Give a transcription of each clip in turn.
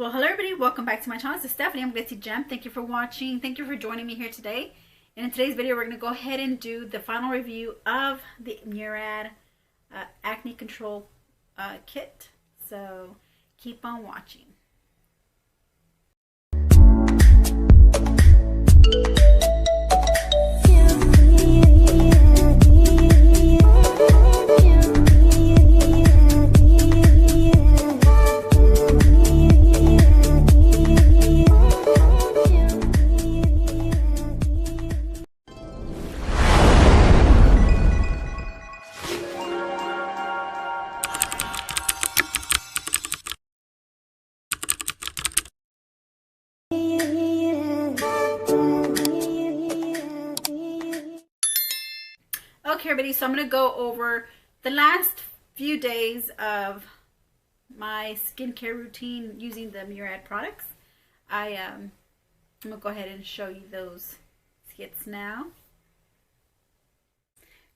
Well, hello everybody, welcome back to my channel. This is Stephanie. I'm glitzzygem. Thank you for watching. Thank you for joining me here today. And in today's video, we're going to go ahead and do the final review of the Murad Acne Control Kit. So keep on watching. Okay everybody, so I'm going to go over the last few days of my skincare routine using the Murad products. I'm going to go ahead and show you those skits now.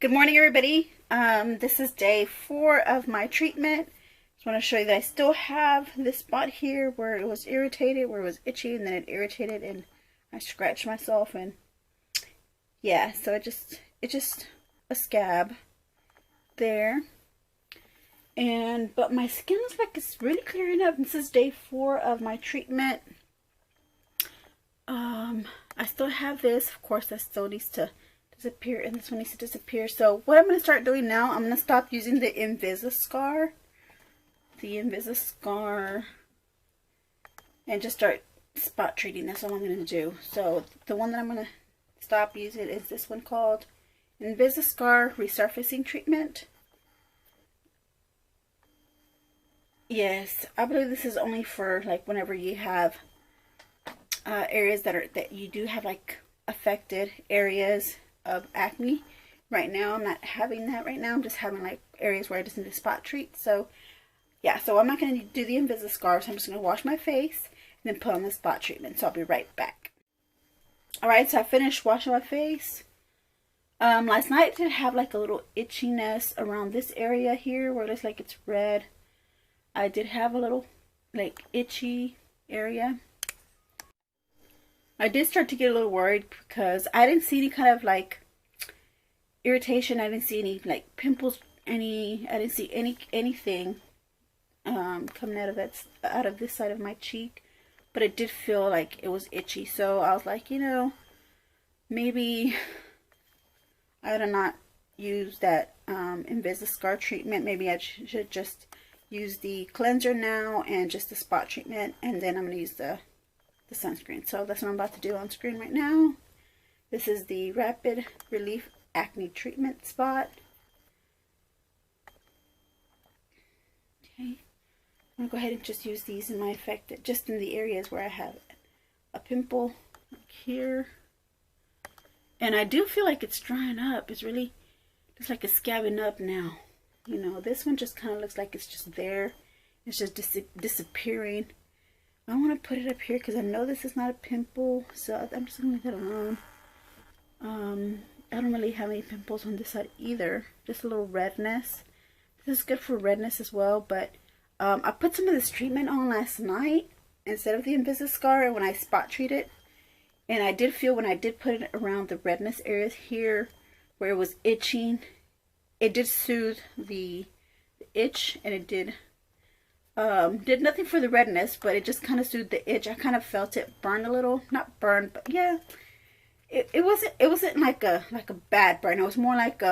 Good morning everybody. This is day 4 of my treatment. Just want to show you that I still have this spot here where it was irritated, where it was itchy, and then it irritated and I scratched myself, and yeah, so it just a scab there. But my skin looks like it's really clearing up. This is day 4 of my treatment. I still have this, of course, that still needs to disappear, and this one needs to disappear. So what I'm going to start doing now, I'm going to stop using the Invisiscar and just start spot treating. That's all I'm going to do. So the one that I'm going to stop using is this one called Invisiscar Resurfacing Treatment. Yes, I believe this is only for like whenever you have areas that you do have like affected areas of acne. Right now I'm not having that right now. I'm just having like areas where I just need to spot treat. So yeah, so I'm not going to do the Invisiscar, so I'm just going to wash my face and then put on the spot treatment. So I'll be right back. Alright, so I finished washing my face. Last night I did have like a little itchiness around this area here where it looks like it's red. I did have a little like itchy area. I did start to get a little worried because I didn't see any kind of like irritation. I didn't see any like pimples, I didn't see anything coming out of this side of my cheek, but it did feel like it was itchy. So I was like, you know, maybe I ought to not use that Invisiscar treatment. Maybe I should just use the cleanser now and just the spot treatment, and then I'm going to use the sunscreen. So that's what I'm about to do on screen right now. This is the Rapid Relief Acne Treatment Spot. Okay, I'm going to go ahead and just use these in my affected, just in the areas where I have a pimple, like here. And I do feel like it's drying up. It's really, looks like it's scabbing up now. You know, this one just kind of looks like it's just there. It's just disappearing. I want to put it up here because I know this is not a pimple. So I'm just going to leave it alone. I don't really have any pimples on this side either. Just a little redness. This is good for redness as well. But I put some of this treatment on last night instead of the Invisiscar when I spot treated. And I did feel when I did put it around the redness areas here where it was itching, it did soothe the itch, and it did nothing for the redness, but it just kind of soothed the itch. I kind of felt it burn a little, not burn, but yeah, it wasn't like a bad burn. It was more like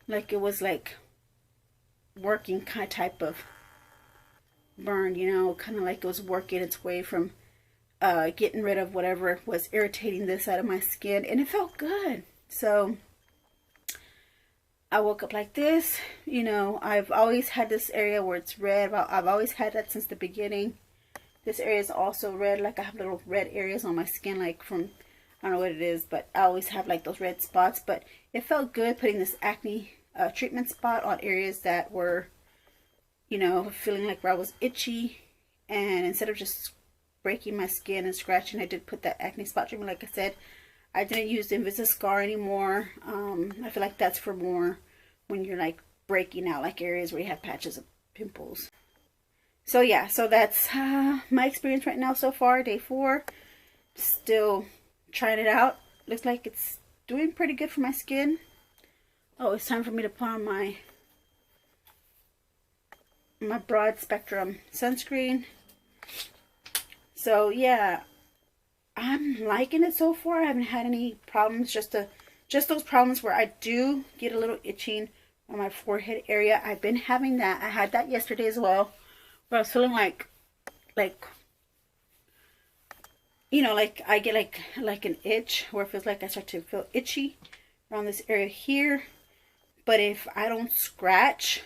it was like working kind of type of burn, you know, kind of like it was working its way from getting rid of whatever was irritating this side of my skin, and it felt good. So I woke up like this. You know, I've always had this area where it's red. I've always had that since the beginning. This area is also red. Like I have little red areas on my skin, like from, I don't know what it is, but I always have like those red spots. But it felt good putting this acne treatment spot on areas that were, you know, feeling like where I was itchy. And instead of just breaking my skin and scratching, I did put that acne spot treatment. Like I said, I didn't use the Invisiscar anymore. I feel like that's for more when you're like breaking out, like areas where you have patches of pimples. So yeah, so that's my experience right now so far, day 4. Still trying it out. Looks like it's doing pretty good for my skin. Oh, it's time for me to put on my broad spectrum sunscreen. So yeah, I'm liking it so far. I haven't had any problems. Just those problems where I do get a little itching on my forehead area. I've been having that. I had that yesterday as well, where I was feeling like you know, like I get like an itch where it feels like I start to feel itchy around this area here. But if I don't scratch,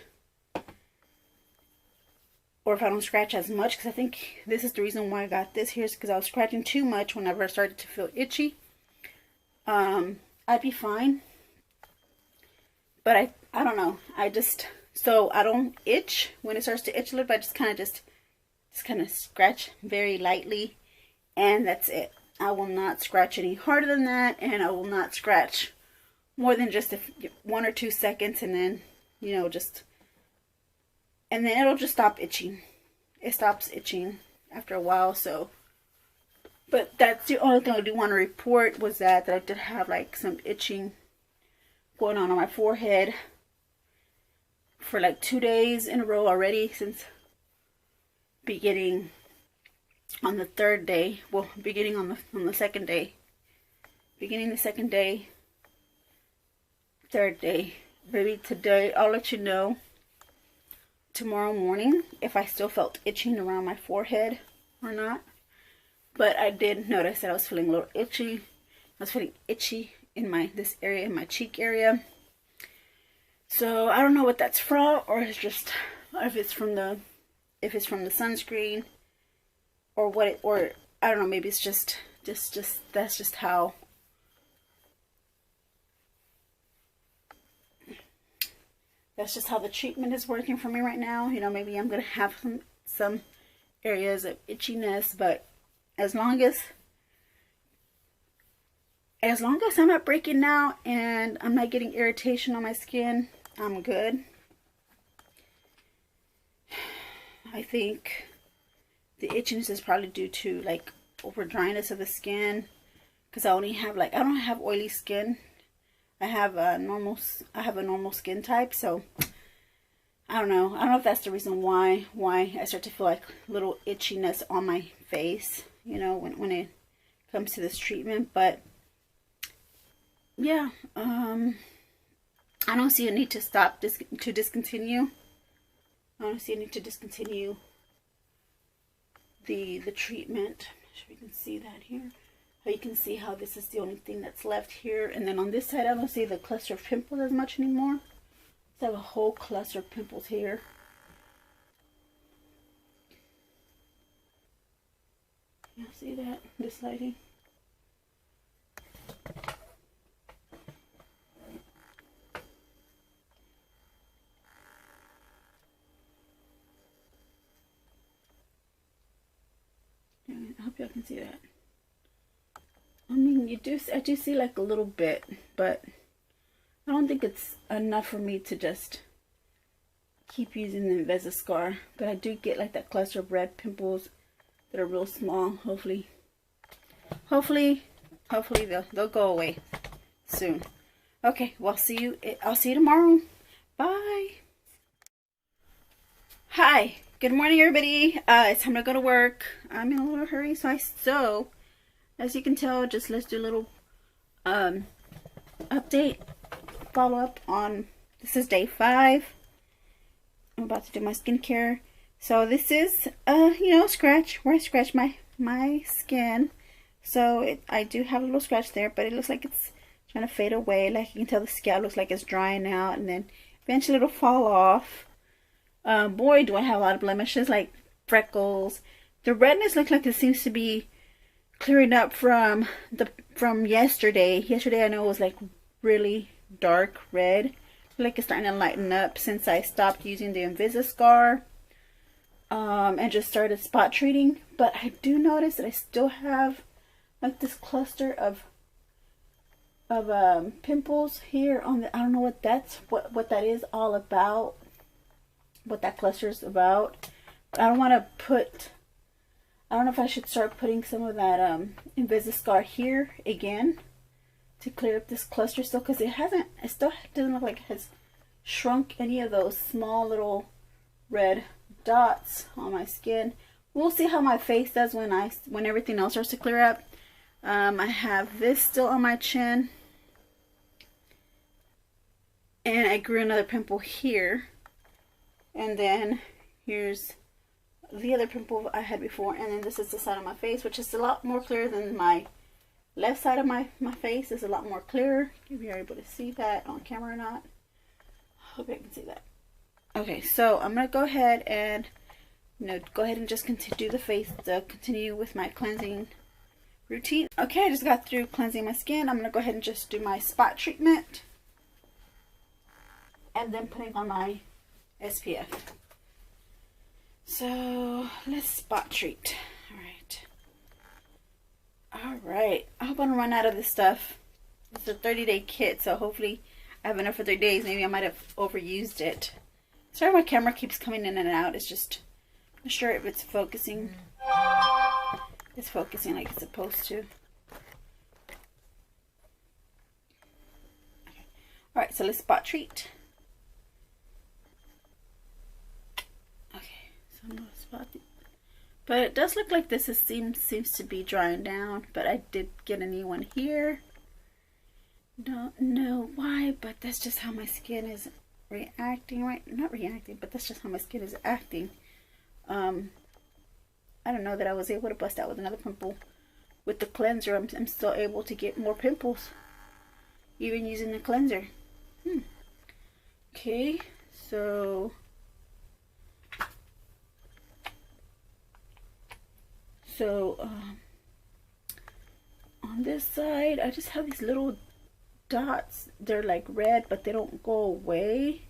or if I don't scratch as much, because I think this is the reason why I got this here, is because I was scratching too much whenever I started to feel itchy. I'd be fine. But I don't know. So I don't itch when it starts to itch a little bit. I just kind of scratch very lightly, and that's it. I will not scratch any harder than that, and I will not scratch more than just 1 or 2 seconds, and then, you know, and then it'll just stop itching. It stops itching after a while. So, but that's the only thing I do want to report, was that I did have like some itching going on my forehead for like 2 days in a row already, since beginning on the 3rd day. Well, beginning on the 2nd day. Beginning the 2nd day, 3rd day. Maybe today, I'll let you know tomorrow morning if I still felt itching around my forehead or not. But I did notice that I was feeling a little itchy. I was feeling itchy in this area, in my cheek area. So I don't know what that's from, or it's just, if it's from the sunscreen, or what or I don't know, maybe it's just that's just how the treatment is working for me right now. You know, maybe I'm gonna have some areas of itchiness, but as long as I'm not breaking out and I'm not getting irritation on my skin, I'm good. I think the itchiness is probably due to like over dryness of the skin, because I don't have oily skin. I have a normal skin type, so I don't know. I don't know if that's the reason why I start to feel like little itchiness on my face, you know, when it comes to this treatment. But yeah, I don't see a need to discontinue. I don't see a need to discontinue the treatment. We can see that here. You can see how this is the only thing that's left here, and then on this side I don't see the cluster of pimples as much anymore. So I have a whole cluster of pimples here. You see that? This lighting. I hope y'all can see that. I mean, I do see like a little bit, but I don't think it's enough for me to just keep using the Invisiscar. But I do get like that cluster of red pimples that are real small. Hopefully they'll go away soon. Okay, well, I'll see you tomorrow. Bye. Hi, good morning, everybody. It's time to go to work. I'm in a little hurry, so as you can tell, let's do a little update, follow up on, this is day 5. I'm about to do my skincare. So this is you know, scratch where I scratch my skin. So I do have a little scratch there, but it looks like it's trying to fade away. Like you can tell, the scalp looks like it's drying out, and then eventually it'll fall off. Boy, do I have a lot of blemishes, like freckles. The redness looks like it seems to be clearing up from yesterday. Yesterday I know it was like really dark red. Like it's starting to lighten up since I stopped using the Invisiscar and just started spot treating. But I do notice that I still have like this cluster of pimples here on the, I don't know what that is all about, what that cluster is about. I don't want to put, I don't know if I should start putting some of that Invisiscar here again to clear up this cluster still, because it still doesn't look like it has shrunk any of those small little red dots on my skin. We'll see how my face does when everything else starts to clear up. I have this still on my chin, and I grew another pimple here, and then here's the other pimple I had before, and then this is the side of my face, which is a lot more clear than my left side of my face. Is a lot more clear. If you're able to see that on camera or not, hope I can see that. Okay, so I'm gonna go ahead and go ahead and just do the face, continue with my cleansing routine. Okay, I just got through cleansing my skin. I'm gonna go ahead and just do my spot treatment, and then putting on my SPF. So let's spot treat. All right. I hope I don't run out of this stuff. It's a 30-day kit, so hopefully I have enough for 30 days. Maybe I might have overused it. Sorry, my camera keeps coming in and out. It's just I'm not sure if it's focusing. It's focusing like it's supposed to. Okay. All right. So let's spot treat. I'm gonna spot it. But it does look like this seems to be drying down, but I did get a new one here. Don't know why, but that's just how my skin is reacting, right? Not reacting, but that's just how my skin is acting. I don't know that I was able to bust out with another pimple with the cleanser. I'm still able to get more pimples even using the cleanser. Okay, so on this side, I just have these little dots. They're like red, but they don't go away,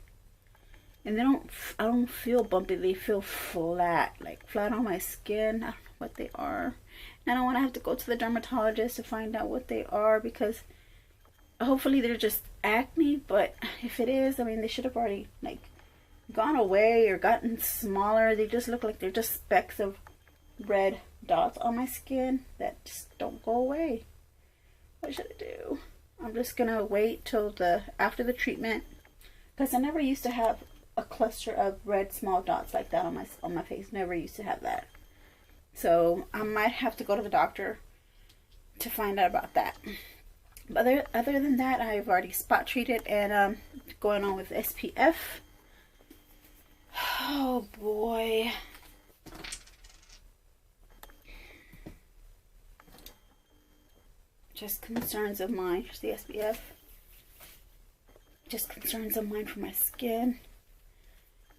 and I don't feel bumpy. They feel flat, like flat on my skin. I don't know what they are, and I don't want to have to go to the dermatologist to find out what they are, because hopefully they're just acne. But if it is, I mean, they should have already like gone away or gotten smaller. They just look like they're just specks of red dots on my skin that just don't go away. What should I do? I'm just gonna wait till after the treatment, because I never used to have a cluster of red small dots like that on my face. Never used to have that. So I might have to go to the doctor to find out about that. But other than that, I've already spot treated and going on with SPF. Oh boy. Just concerns of mine. Here's the SPF. Just concerns of mine for my skin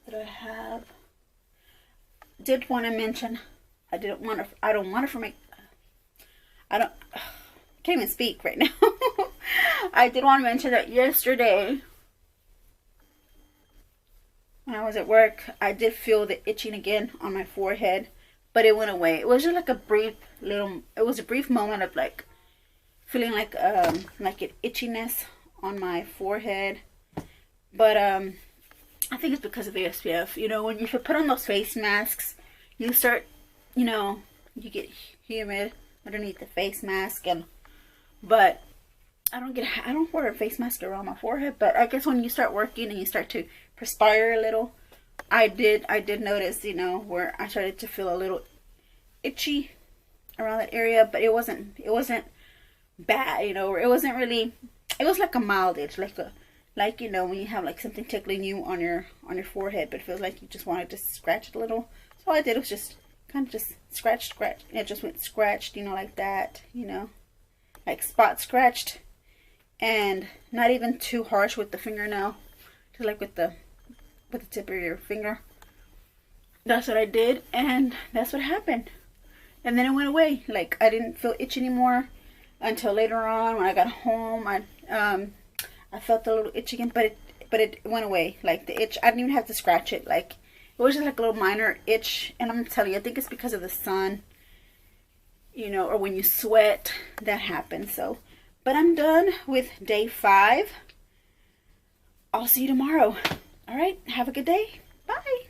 that I have. Did want to mention, I don't want to for my, can't even speak right now. I did want to mention that yesterday when I was at work, I did feel the itching again on my forehead, but it went away. It was just like a brief moment of like feeling like an itchiness on my forehead. But I think it's because of the SPF. You know, when you put on those face masks, you start, you get humid underneath the face mask, but I don't wear a face mask around my forehead. But I guess when you start working and you start to perspire a little, I did notice, where I started to feel a little itchy around that area, but it wasn't bad, or it wasn't really, it was like a mild itch, like when you have like something tickling you on your forehead, but it feels like you just wanted to scratch it a little. So all I did was just kind of just scratch, and it just went scratched, like that, like spot scratched, and not even too harsh with the fingernail, just like with the tip of your finger. That's what I did, and that's what happened. And then it went away. Like, I didn't feel itch anymore until later on when I got home. I felt a little itch again, but it went away. Like the itch, I didn't even have to scratch it. Like, it was just like a little minor itch. And I'm telling you, I think it's because of the sun, or when you sweat, that happens. So, but I'm done with day 5. I'll see you tomorrow. All right, have a good day. Bye.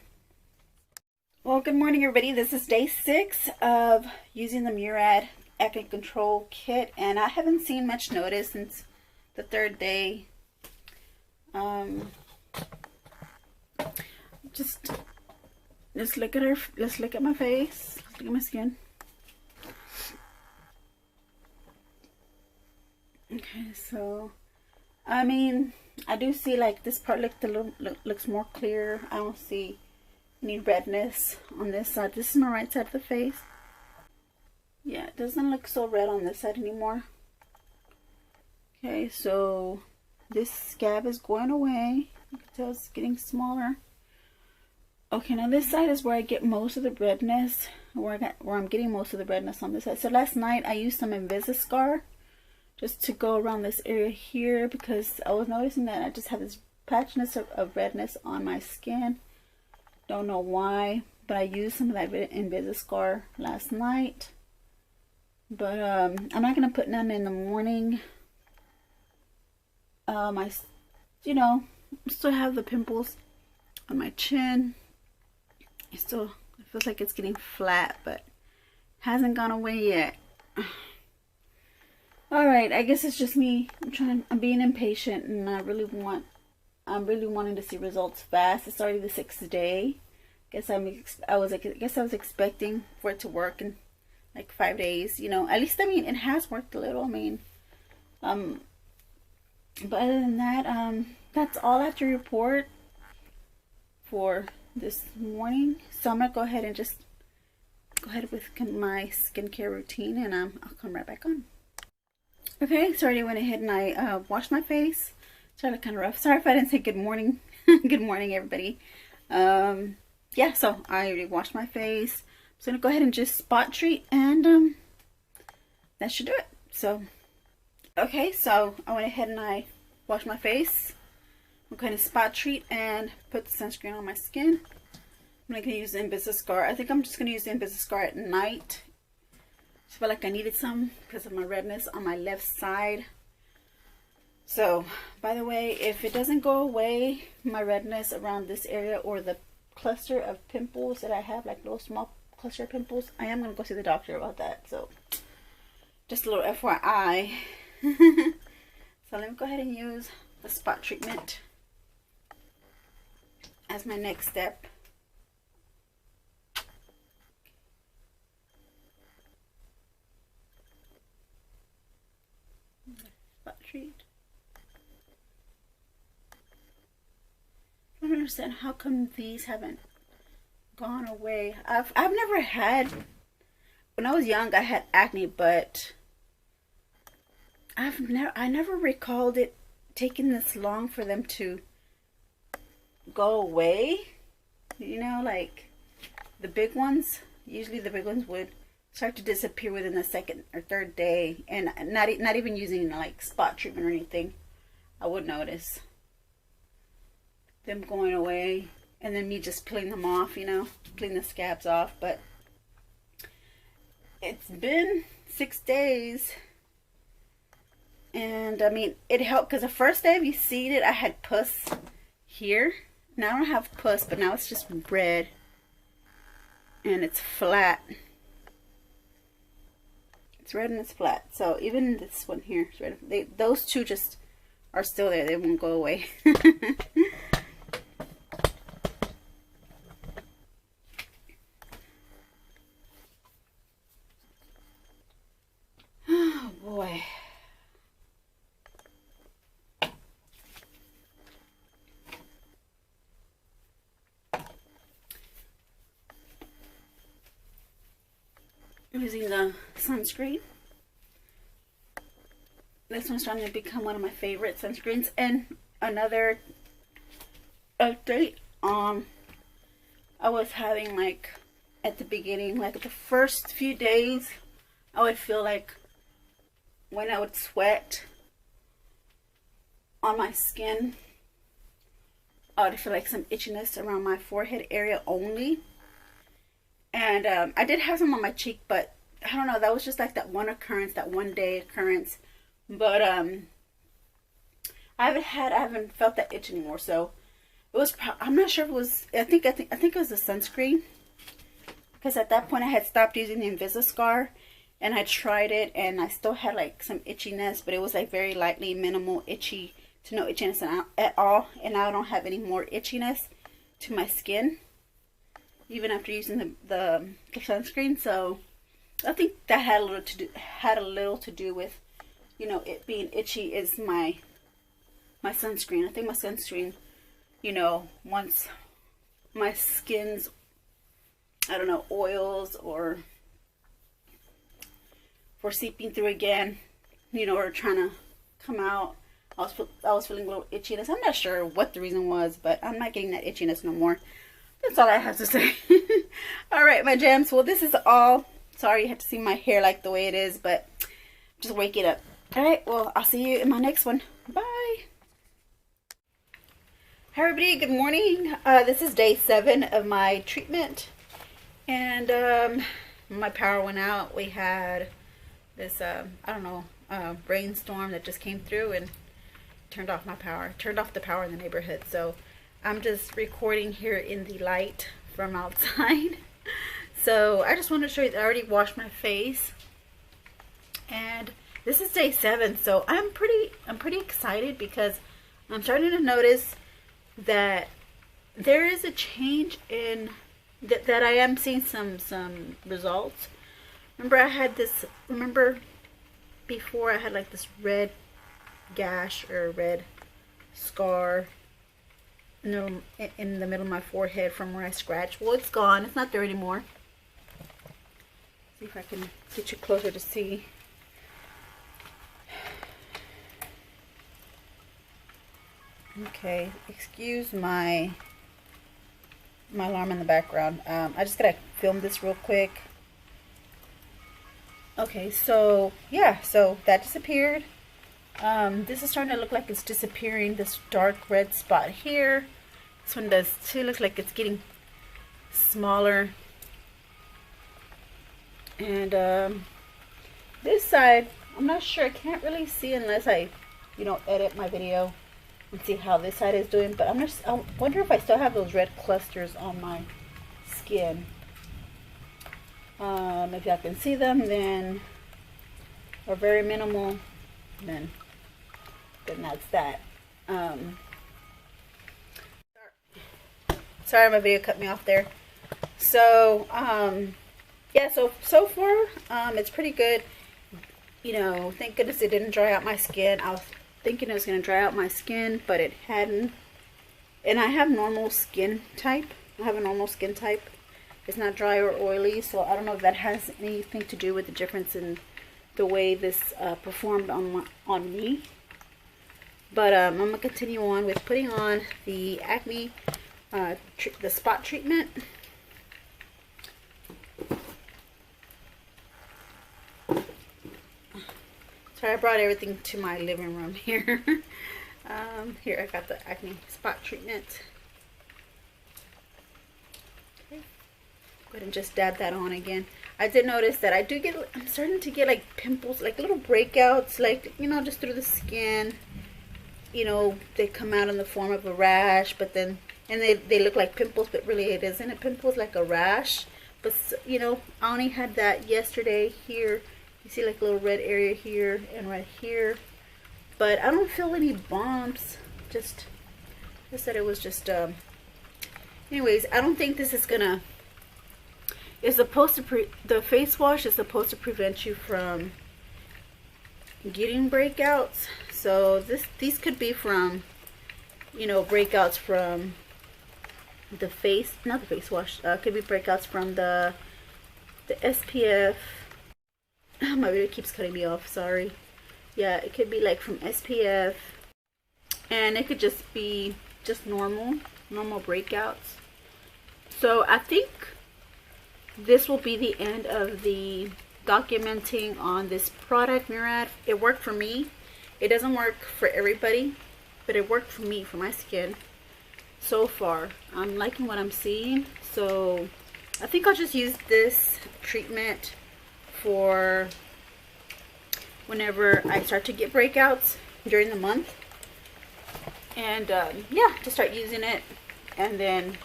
Well, good morning, everybody. This is day 6 of using the Murad Acne Control Kit, and I haven't seen much notice since the 3rd day. Just look at let's look at my face. Let's look at my skin. Okay, so I mean, I do see like this part looks more clear. I don't see any redness on this side. This is my right side of the face. Yeah, it doesn't look so red on this side anymore. Okay, so this scab is going away. You can tell it's getting smaller. Okay, now this side is where I get most of the redness, where I'm getting most of the redness on this side. So last night I used some Invisiscar just to go around this area here, because I was noticing that I just have this patchiness of redness on my skin. Don't know why, but I used some of that Invisiscar last night. But I'm not gonna put none in the morning. I still have the pimples on my chin. It feels like it's getting flat, but hasn't gone away yet. All right, I guess it's just me. I'm being impatient, and I'm really wanting to see results fast. It's already the 6th day. I was expecting for it to work in like 5 days. At least, I mean, it has worked a little. I mean, but other than that, that's all I have to report for this morning. So I'm gonna go ahead and just go ahead with my skincare routine, and I'll come right back on. Okay, so I already went ahead and I washed my face. Started kind of rough. Sorry if I didn't say good morning. Good morning, everybody. Yeah, so I already washed my face. I'm just gonna go ahead and just spot treat, and that should do it. So, okay, so I went ahead and I washed my face. I'm going to spot treat and put the sunscreen on my skin. I'm not going to use the Invisiscar. I think I'm just going to use the Invisiscar at night. I feel like I needed some because of my redness on my left side. So, by the way, if it doesn't go away, my redness around this area or the cluster of pimples that I have, like little small cluster of pimples, I am going to go see the doctor about that. So, just a little FYI. So, let me go ahead and use the spot treatment as my next step. Spot treat. I don't understand how come these haven't gone away. I've never had, when I was young I had acne, but I never recalled it taking this long for them to go away. Like the big ones, usually the big ones would start to disappear within the 2nd or 3rd day, and not even using like spot treatment or anything, I would notice them going away, and then me just peeling them off, peeling the scabs off. But it's been 6 days, and I mean, it helped because the first day you see it, I had pus here. Now I don't have pus, but now it's just red and it's flat. It's red and it's flat. So even this one here is red. Those two just are still there. They won't go away. Oh boy. Using the sunscreen. This one's starting to become one of my favorite sunscreens. And another update, I was having, like, at the beginning, like the first few days, I would feel like when I would sweat on my skin, I would feel like some itchiness around my forehead area only. And I did have some on my cheek, but I don't know, that was just like that one occurrence, that one day occurrence. But I haven't felt that itch anymore. So it was, I'm not sure if it was, I think it was the sunscreen. because at that point I had stopped using the Invisiscar, and I tried it, and I still had like some itchiness, but it was like very lightly minimal itchy to no itchiness at all. And now I don't have any more itchiness to my skin, even after using the sunscreen. So I think that had a little to do with, you know, it being itchy is my sunscreen. I think my sunscreen, you know, once my skin's, I don't know, oils or for seeping through again, you know, or trying to come out, I was feeling a little itchiness. I'm not sure what the reason was, but I'm not getting that itchiness no more. That's all I have to say. All right, my gems. Well, this is all. Sorry you have to see my hair like the way it is, but just wake it up. All right, well, I'll see you in my next one. Bye. Hi, everybody. Good morning. This is day 7 of my treatment, and my power went out. We had this, I don't know, rainstorm that just came through and turned off my power. Turned off the power in the neighborhood. So I'm just recording here in the light from outside. So I just wanted to show you that I already washed my face, and this is day 7. So I'm pretty excited because I'm starting to notice that there is a change in that I am seeing some results. Remember before I had like this red gash or red scar in the middle of my forehead from where I scratched. Well, it's gone. It's not there anymore. See if I can get you closer to see. Okay, excuse my alarm in the background. I just gotta film this real quick. Okay, so yeah, so that disappeared. This is starting to look like it's disappearing. This dark red spot here. This one does too. Looks like it's getting smaller. And this side, I'm not sure. I can't really see unless I, you know, edit my video and see how this side is doing. But I wonder if I still have those red clusters on my skin. If y'all can see them, then are very minimal, then that's that. Sorry, my video cut me off there. So yeah, so far it's pretty good. You know, thank goodness it didn't dry out my skin. I was thinking it was going to dry out my skin, but it hadn't. And I have normal skin type. I have a normal skin type. It's not dry or oily, so I don't know if that has anything to do with the difference in the way this performed on me. But I'm going to continue on with putting on the acne, the spot treatment. Sorry, I brought everything to my living room here. Here, I got the acne spot treatment. Okay. Go ahead and just dab that on again. I did notice that I'm starting to get like pimples, like little breakouts, like, you know, just through the skin. You know, they come out in the form of a rash, but then, and they look like pimples, but really it isn't a pimple, it's like a rash. But, you know, I only had that yesterday here. You see like a little red area here and right here. But I don't feel any bumps. Just that it was just, anyways, I don't think this is gonna, it's supposed to, the face wash is supposed to prevent you from getting breakouts. So these could be from, you know, breakouts from the face, not the face wash, could be breakouts from the SPF. My video keeps cutting me off, sorry. Yeah, it could be like from SPF, and it could just be just normal breakouts. So I think this will be the end of the documenting on this product, Murad. It worked for me. It doesn't work for everybody, but it worked for me, for my skin so far. I'm liking what I'm seeing, so I think I'll just use this treatment for whenever I start to get breakouts during the month, and yeah, to start using it and then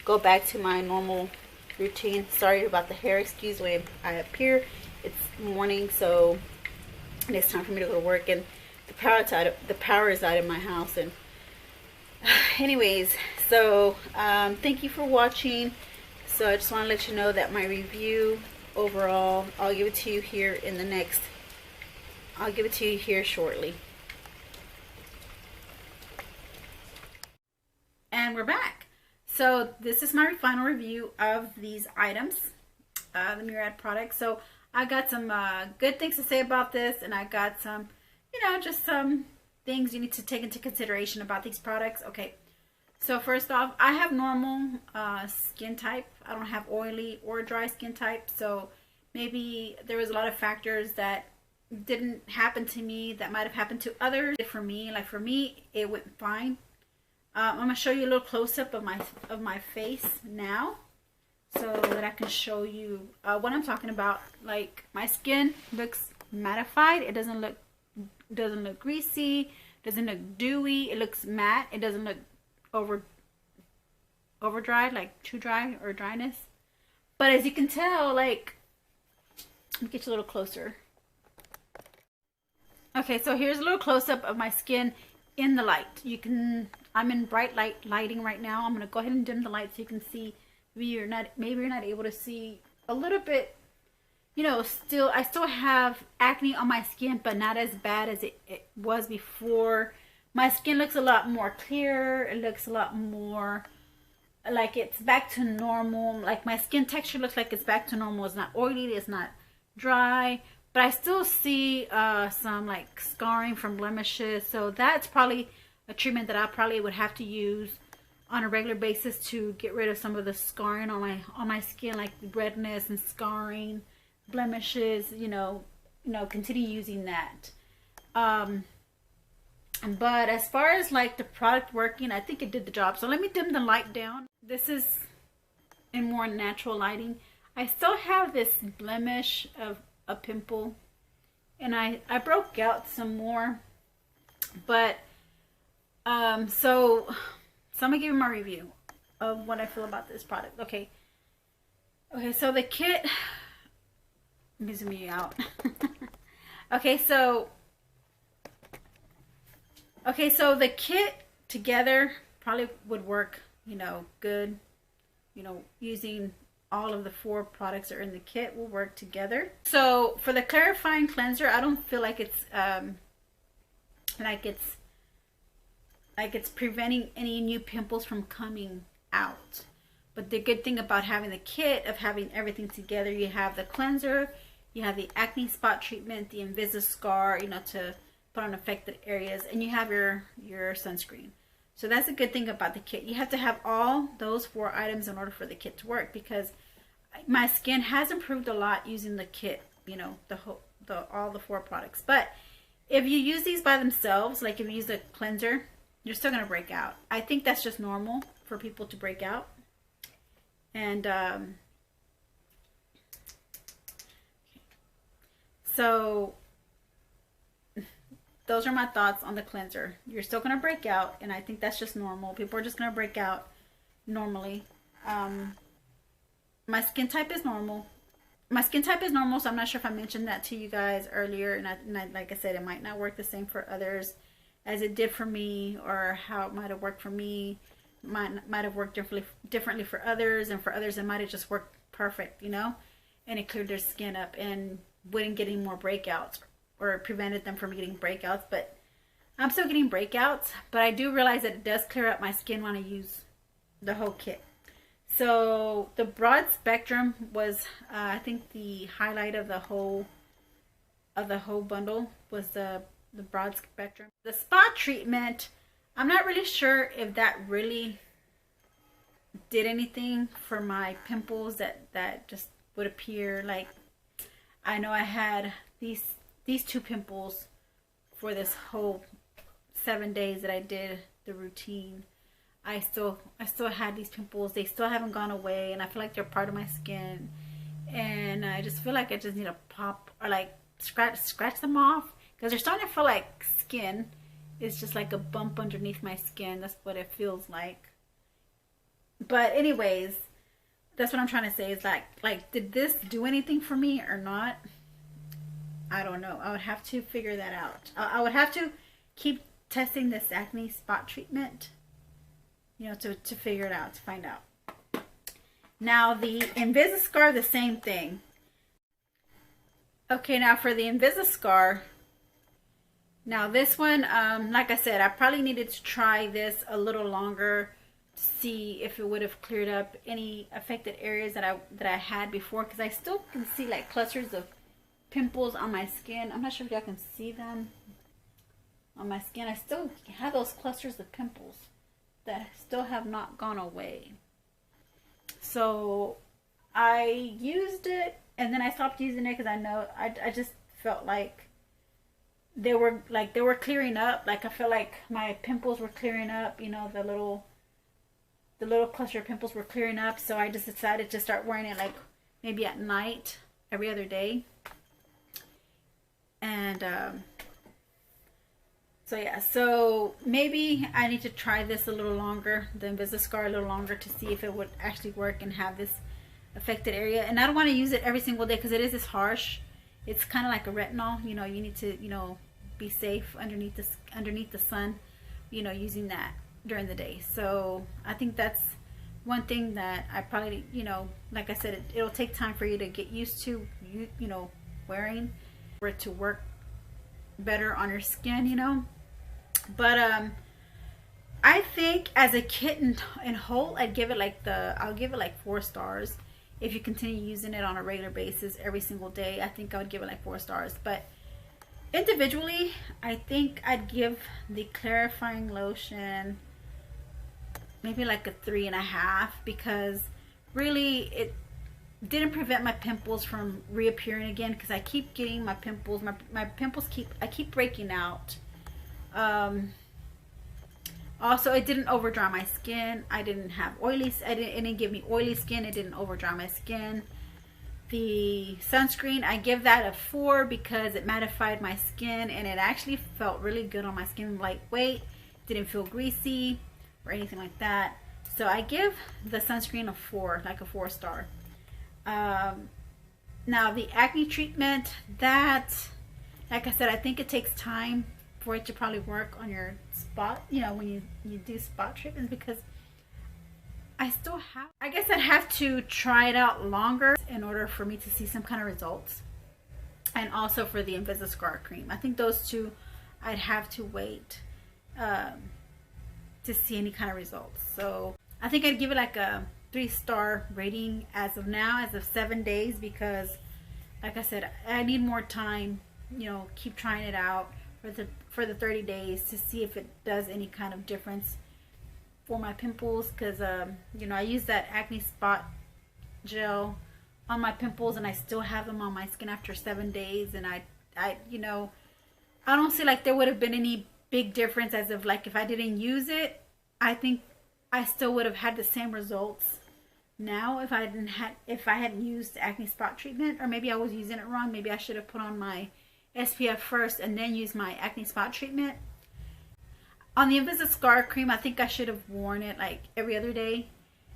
go back to my normal routine. Sorry about the hair. Excuse the way I appear. It's morning, so it's time for me to go to work, and the power is out of my house. And anyways, so thank you for watching. So I just want to let you know that my review overall, I'll give it to you here in the next. I'll give it to you here shortly. And we're back. So this is my final review of these items, the Murad products. So I got some good things to say about this, and I got some, you know, just some things you need to take into consideration about these products. Okay, so first off, I have normal skin type. I don't have oily or dry skin type, so maybe there was a lot of factors that didn't happen to me that might have happened to others. For me, like for me, it went fine. I'm gonna show you a little close-up of my face now, so that I can show you what I'm talking about. Like, my skin looks mattified. It doesn't look greasy, doesn't look dewy. It looks matte. It doesn't look over dried, like too dry or dryness. But as you can tell, like, let me get you a little closer. Okay, so here's a little close-up of my skin in the light. I'm in bright lighting right now. I'm gonna go ahead and dim the light so you can see. Maybe you're not able to see a little bit. You know, I still have acne on my skin, but not as bad as it was before. My skin looks a lot more clear. It looks a lot more like it's back to normal. Like, my skin texture looks like it's back to normal. It's not oily, it's not dry, but I still see some like scarring from blemishes. So that's probably a treatment that I probably would have to use on a regular basis to get rid of some of the scarring on my skin, like redness and scarring, blemishes. You know, continue using that. But as far as like the product working, I think it did the job. So let me dim the light down. This is in more natural lighting. I still have this blemish of a pimple, and I broke out some more, but so I'm gonna give you my review of what I feel about this product. Okay, so the kit, let me zoom you out. Okay, so the kit together probably would work, you know, good. You know, using all of the 4 products that are in the kit will work together. So for the clarifying cleanser, I don't feel like it's like it's preventing any new pimples from coming out. But the good thing about having the kit, of having everything together, you have the cleanser, you have the acne spot treatment, the Invis-A-Scar, you know, to put on affected areas, and you have your sunscreen. So that's a good thing about the kit. You have to have all those 4 items in order for the kit to work, because my skin has improved a lot using the kit, you know, all the 4 products. But if you use these by themselves, like if you use the cleanser, you're still going to break out. I think that's just normal for people to break out. And so those are my thoughts on the cleanser. You're still going to break out, and I think that's just normal. People are just going to break out normally. My skin type is normal. So I'm not sure if I mentioned that to you guys earlier. And like I said, it might not work the same for others as it did for me, or how it might have worked for me. Might have worked differently for others, and for others it might have just worked perfect, you know, and it cleared their skin up and wouldn't get any more breakouts, or prevented them from getting breakouts. But I'm still getting breakouts, but I do realize that it does clear up my skin when I use the whole kit. So the broad spectrum was I think the highlight of the whole bundle was the broad spectrum. The spot treatment, I'm not really sure if that really did anything for my pimples that just would appear. Like, I know I had these 2 pimples for this whole 7 days that I did the routine. I still had these pimples. They still haven't gone away, and I feel like they're part of my skin, and I just feel like I just need to pop, or like scratch them off, because they're starting to feel like skin. It's just like a bump underneath my skin. That's what it feels like. But anyways, That's what I'm trying to say, is like did this do anything for me or not? I don't know. I would have to figure that out. I would have to keep testing this acne spot treatment, you know, to figure it out, to find out. Now the Invisiscar, the same thing. Okay, now for the Invisiscar, now this one, like I said, I probably needed to try this a little longer to see if it would have cleared up any affected areas that I had before, because I still can see like clusters of pimples on my skin. I'm not sure if y'all can see them on my skin. I still have those clusters of pimples that still have not gone away. So I used it and then I stopped using it because I know I just felt like they were clearing up. Like I felt like my pimples were clearing up, you know, the little cluster of pimples were clearing up. So I just decided to start wearing it like maybe at night every other day. And so yeah, so maybe I need to try this a little longer, the Invisiscar a little longer, to see if it would actually work and have this affected area. And I don't want to use it every single day because it is this harsh. It's kind of like a retinol, you know. You need to, you know, be safe underneath the sun, you know, using that during the day. So I think that's one thing that I probably, you know, like I said, it'll take time for you to get used to, you know, wearing, for it to work better on your skin, you know. But I think as a kit in whole, I'll give it like 4 stars. If you continue using it on a regular basis every single day, I think I would give it like 4 stars. But individually, I think I'd give the clarifying lotion maybe like a 3.5, because really it didn't prevent my pimples from reappearing again, because I keep getting my pimples. My pimples keep breaking out. Also, it didn't over dry my skin. I didn't have it didn't give me oily skin. It didn't over dry my skin. The sunscreen, I give that a 4 because it mattified my skin and it actually felt really good on my skin, lightweight, didn't feel greasy or anything like that. So I give the sunscreen a 4, like a 4 star. Now the acne treatment, that, like I said, I think it takes time for it to probably work on your spot, you know, when you do spot treatments, because I guess I'd have to try it out longer in order for me to see some kind of results. And also for the Invisiscar cream, I think those two I'd have to wait to see any kind of results. So I think I'd give it like a 3-star rating as of now, as of 7 days, because like I said, I need more time, you know, keep trying it out for the 30 days to see if it does any kind of difference for my pimples. Because you know, I use that acne spot gel on my pimples and I still have them on my skin after 7 days, and I you know, I don't see like there would have been any big difference as of like if I didn't use it. I think I still would have had the same results now if I hadn't used the acne spot treatment. Or maybe I was using it wrong. Maybe I should have put on my SPF first and then use my acne spot treatment. On the Invisiscar cream, I think I should have worn it like every other day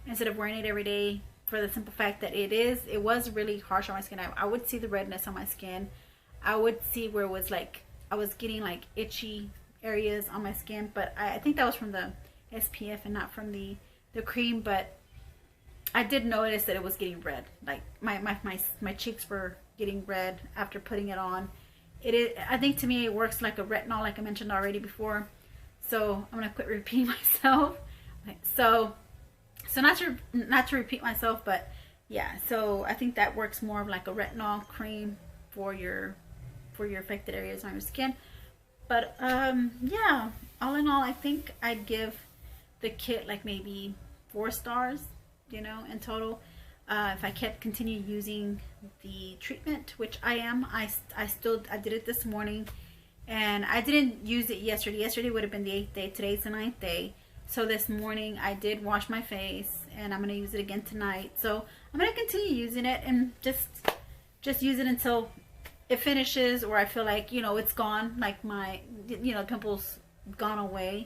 instead of wearing it every day, for the simple fact that it was really harsh on my skin. I would see the redness on my skin. I would see where it was like I was getting like itchy areas on my skin, but I think that was from the SPF and not from the cream. But I did notice that it was getting red. Like my cheeks were getting red after putting it on. I think to me it works like a retinol, like I mentioned already before. So I'm gonna quit repeating myself. So not to repeat myself, but yeah. So I think that works more of like a retinol cream for your affected areas on your skin. But yeah, all in all, I think I'd give the kit like maybe 4 stars, you know, in total. If I continue using the treatment, which I am, I did it this morning, and I didn't use it yesterday. Yesterday would have been the 8th day. Today's the 9th day. So this morning I did wash my face, and I'm gonna use it again tonight. So I'm gonna continue using it and just use it until it finishes, or I feel like, you know, it's gone, like my, you know, pimples gone away.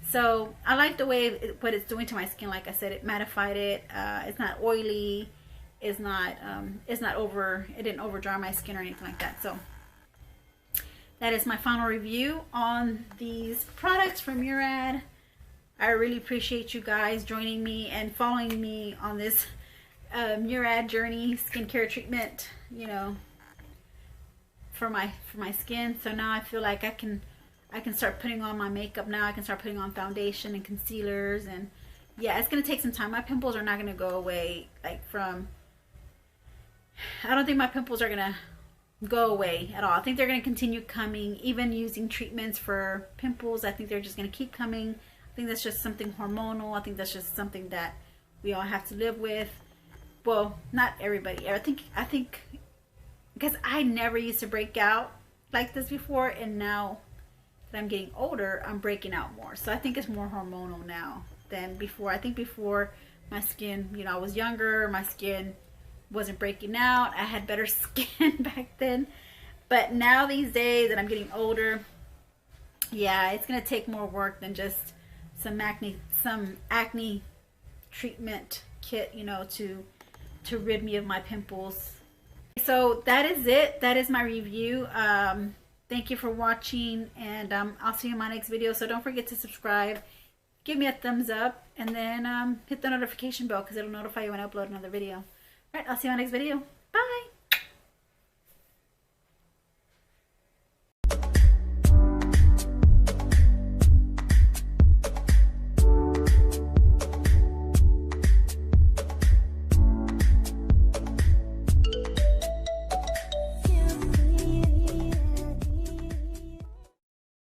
So I like the way what it's doing to my skin. Like I said, it mattified it. It's not oily. It's not over. It didn't over dry my skin or anything like that. So that is my final review on these products from Murad. I really appreciate you guys joining me and following me on this Murad journey, skincare treatment, you know, for my skin. So now I feel like I can start putting on my makeup now. I can start putting on foundation and concealers, and yeah, it's gonna take some time. My pimples are not gonna go away like from. I don't think my pimples are gonna go away at all. I think they're gonna continue coming, even using treatments for pimples. I think they're just gonna keep coming. I think that's just something hormonal. I think that's just something that we all have to live with. Well, not everybody. I think because I never used to break out like this before, and now that I'm getting older, I'm breaking out more. So I think it's more hormonal now than before. I think before my skin, you know, I was younger, my skin wasn't breaking out. I had better skin back then. But now these days that I'm getting older, yeah, it's gonna take more work than just some acne treatment kit, you know, to rid me of my pimples. So that is it. That is my review. Thank you for watching, and I'll see you in my next video. So don't forget to subscribe, give me a thumbs up, and then hit the notification bell because it'll notify you when I upload another video. All right, I'll see you in my next video. Bye.